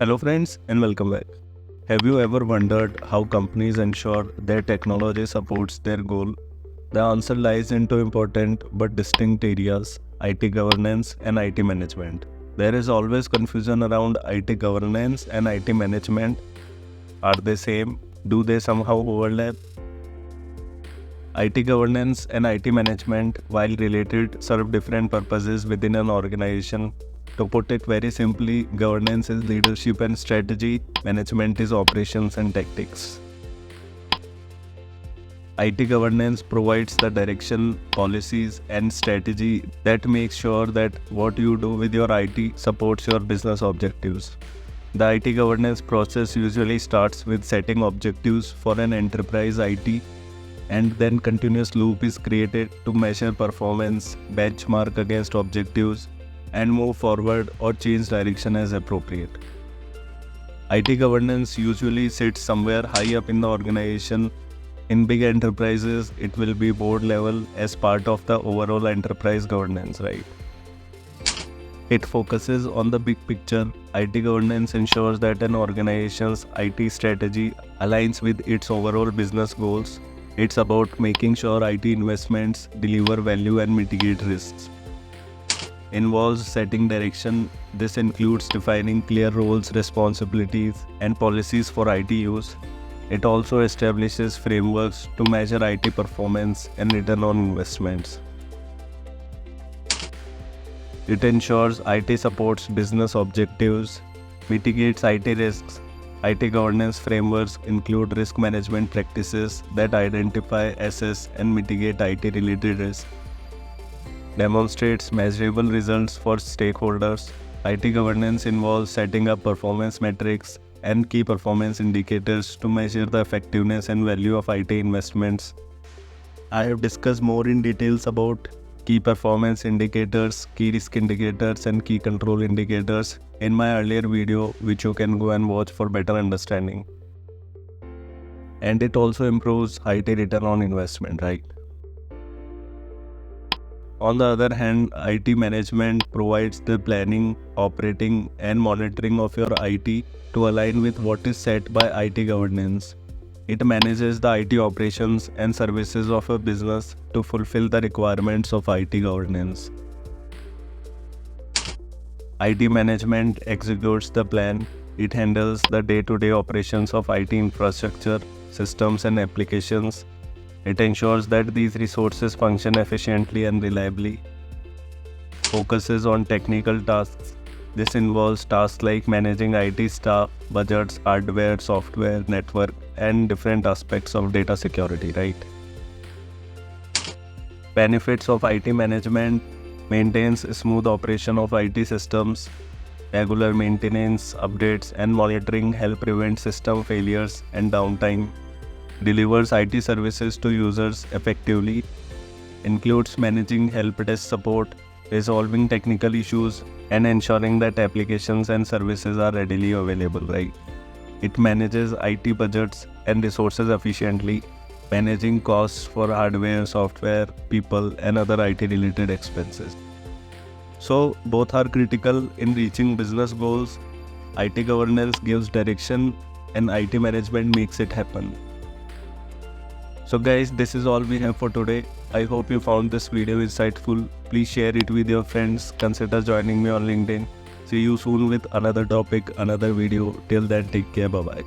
Hello, friends, and welcome back. Have you ever wondered how companies ensure their technology supports their goal? The answer lies in two important but distinct areas: IT governance and IT management. There is always confusion around IT governance and IT management. Are they same? Do they somehow overlap? IT governance and IT management, while related, serve different purposes within an organization. To put it very simply, governance is leadership and strategy, management is operations and tactics. IT governance provides the direction, policies, and strategy that makes sure that what you do with your IT supports your business objectives. The IT governance process usually starts with setting objectives for an enterprise IT, and then continuous loop is created to measure performance, benchmark against objectives, and move forward or change direction as appropriate. IT governance usually sits somewhere high up in the organization. In big enterprises, it will be board level as part of the overall enterprise governance, right? It focuses on the big picture. IT governance ensures that an organization's IT strategy aligns with its overall business goals. It's about making sure IT investments deliver value and mitigate risks. Involves setting direction. This includes defining clear roles, responsibilities, and policies for IT use. It also establishes frameworks to measure IT performance and return on investments. It ensures IT supports business objectives, mitigates IT risks. IT governance frameworks include risk management practices that identify, assess, and mitigate IT-related risks. Demonstrates measurable results for stakeholders. IT governance involves setting up performance metrics and key performance indicators to measure the effectiveness and value of IT investments. I have discussed more in details about key performance indicators, key risk indicators, and key control indicators in my earlier video, which you can go and watch for better understanding. And it also improves IT return on investment, right? On the other hand, IT management provides the planning, operating, and monitoring of your IT to align with what is set by IT governance. It manages the IT operations and services of a business to fulfill the requirements of IT governance. IT management executes the plan. It handles the day-to-day operations of IT infrastructure, systems, and applications. It ensures that these resources function efficiently and reliably. Focuses on technical tasks. This involves tasks like managing IT staff, budgets, hardware, software, network, and different aspects of data security, right? Benefits of IT management: maintains smooth operation of IT systems. Regular maintenance, updates, and monitoring help prevent system failures and downtime. Delivers IT services to users effectively. Includes managing help desk support, resolving technical issues, and ensuring that applications and services are readily available, right? It manages IT budgets and resources efficiently, managing costs for hardware, software, people, and other IT related expenses. So both are critical in reaching business goals. IT governance gives direction and IT management makes it happen. So guys, this is all we have for today. I hope you found this video insightful. Please share it with your friends. Consider joining me on LinkedIn. See you soon with another topic, another video. Till then, take care. Bye-bye.